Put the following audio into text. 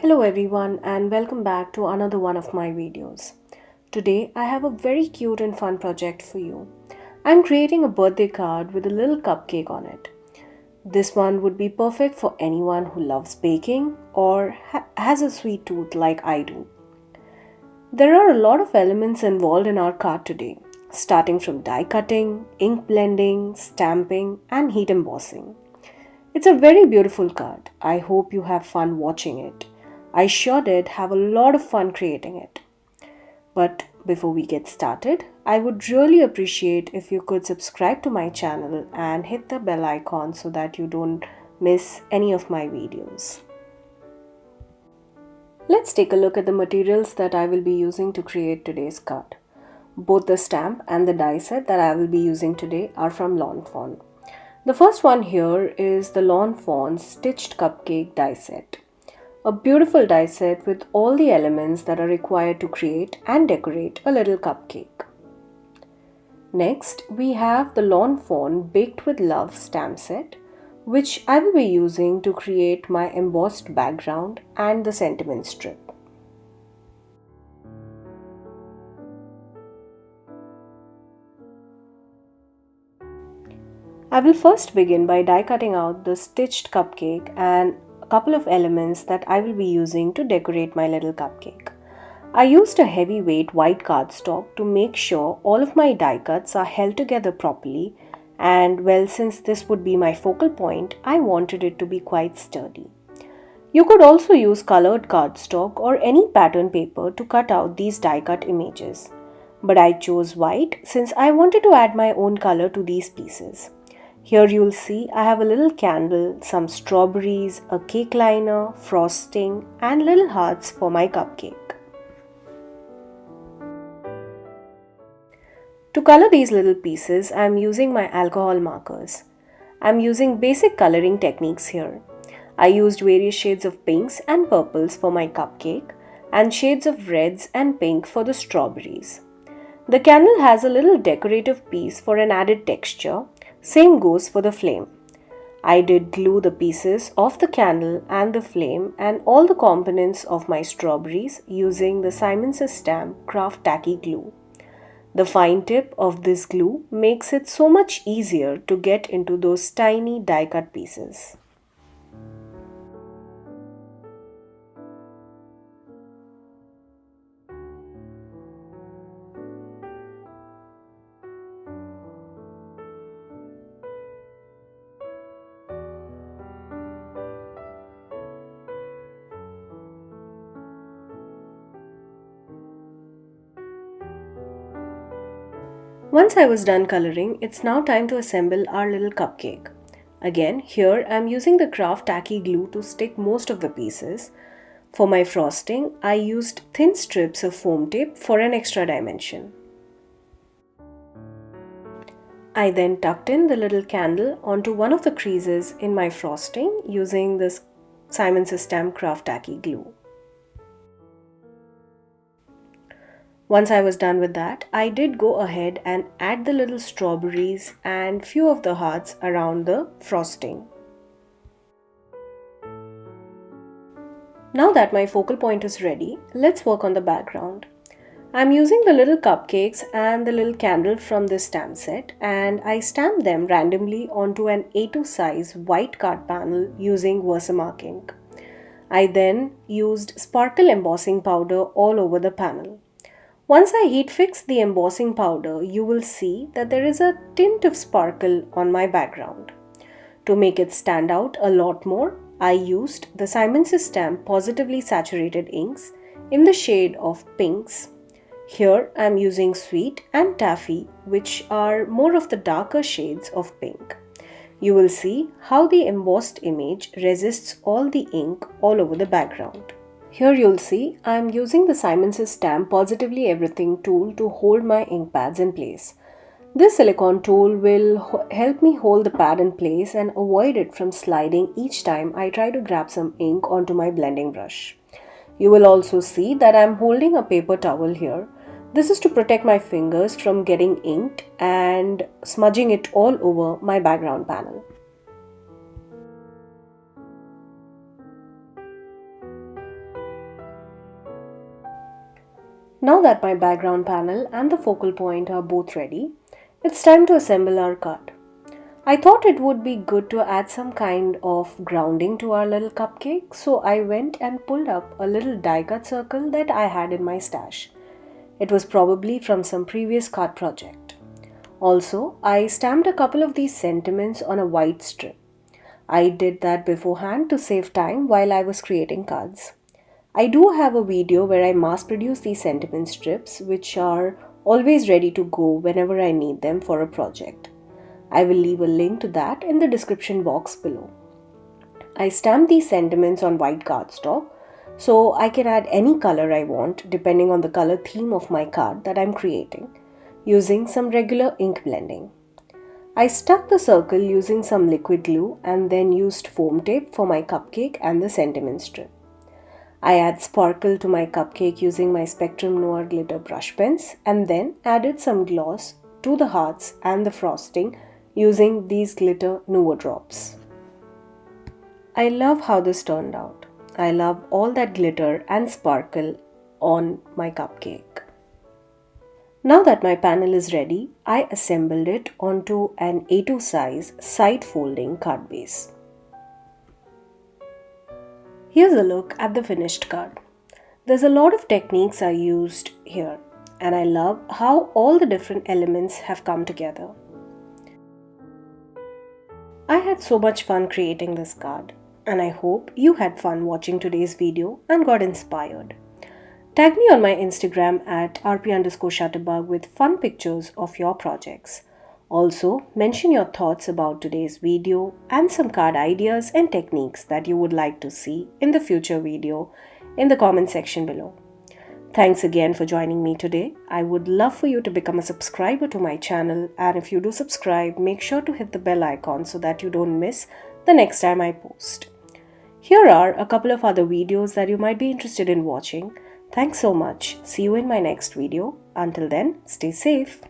Hello everyone and welcome back to another one of my videos. Today I have a very cute and fun project for you. I'm creating a birthday card with a little cupcake on it. This one would be perfect for anyone who loves baking or has a sweet tooth like I do. There are a lot of elements involved in our card today, starting from die cutting, ink blending, stamping and heat embossing. It's a very beautiful card. I hope you have fun watching it. I sure did have a lot of fun creating it. But before we get started, I would really appreciate if you could subscribe to my channel and hit the bell icon so that you don't miss any of my videos. Let's take a look at the materials that I will be using to create today's card. Both the stamp and the die set that I will be using today are from Lawn Fawn. The first one here is the Lawn Fawn Stitched Cupcake die set. A beautiful die set with all the elements that are required to create and decorate a little cupcake. Next, we have the Lawn Fawn Baked with Love stamp set, which I will be using to create my embossed background and the sentiment strip. I will first begin by die cutting out the stitched cupcake and a couple of elements that I will be using to decorate my little cupcake. I used a heavyweight white cardstock to make sure all of my die cuts are held together properly, and well, since this would be my focal point, I wanted it to be quite sturdy. You could also use colored cardstock or any pattern paper to cut out these die cut images, but I chose white since I wanted to add my own color to these pieces. Here you'll see I have a little candle, some strawberries, a cake liner, frosting and little hearts for my cupcake. To color these little pieces, I am using my alcohol markers. I am using basic coloring techniques here. I used various shades of pinks and purples for my cupcake and shades of reds and pink for the strawberries. The candle has a little decorative piece for an added texture. Same goes for the flame. I did glue the pieces of the candle and the flame and all the components of my strawberries using the Simon's Stamp Craft Tacky Glue. The fine tip of this glue makes it so much easier to get into those tiny die cut pieces. Once I was done coloring, it's now time to assemble our little cupcake. Again, here I'm using the craft tacky glue to stick most of the pieces. For my frosting, I used thin strips of foam tape for an extra dimension. I then tucked in the little candle onto one of the creases in my frosting using this Simon's Stamp Craft Tacky Glue. Once I was done with that, I did go ahead and add the little strawberries and few of the hearts around the frosting. Now that my focal point is ready, let's work on the background. I'm using the little cupcakes and the little candle from this stamp set, and I stamped them randomly onto an A2 size white card panel using Versamark ink. I then used sparkle embossing powder all over the panel. Once I heat fix the embossing powder, you will see that there is a tint of sparkle on my background. To make it stand out a lot more, I used the Simon's Stamp Positively Saturated inks in the shade of pinks. Here I am using Sweet and Taffy, which are more of the darker shades of pink. You will see how the embossed image resists all the ink all over the background. Here you'll see I am using the Simon's Stamp Positively Everything tool to hold my ink pads in place. This silicone tool will help me hold the pad in place and avoid it from sliding each time I try to grab some ink onto my blending brush. You will also see that I am holding a paper towel here. This is to protect my fingers from getting inked and smudging it all over my background panel. Now that my background panel and the focal point are both ready, it's time to assemble our card. I thought it would be good to add some kind of grounding to our little cupcake, so I went and pulled up a little die cut circle that I had in my stash. It was probably from some previous card project. Also, I stamped a couple of these sentiments on a white strip. I did that beforehand to save time while I was creating cards. I do have a video where I mass produce these sentiment strips, which are always ready to go whenever I need them for a project. I will leave a link to that in the description box below. I stamped these sentiments on white cardstock so I can add any color I want depending on the color theme of my card that I'm creating, using some regular ink blending. I stuck the circle using some liquid glue and then used foam tape for my cupcake and the sentiment strip. I add sparkle to my cupcake using my Spectrum Noir glitter brush pens and then added some gloss to the hearts and the frosting using these glitter Nuvo Drops. I love how this turned out. I love all that glitter and sparkle on my cupcake. Now that my panel is ready, I assembled it onto an A2 size side folding card base. Here's a look at the finished card. There's a lot of techniques I used here, and I love how all the different elements have come together. I had so much fun creating this card, and I hope you had fun watching today's video and got inspired. Tag me on my Instagram at rp_shutterbug with fun pictures of your projects. Also, mention your thoughts about today's video and some card ideas and techniques that you would like to see in the future video in the comment section below. Thanks again for joining me today. I would love for you to become a subscriber to my channel, and if you do subscribe, make sure to hit the bell icon so that you don't miss the next time I post. Here are a couple of other videos that you might be interested in watching. Thanks so much. See you in my next video. Until then, stay safe.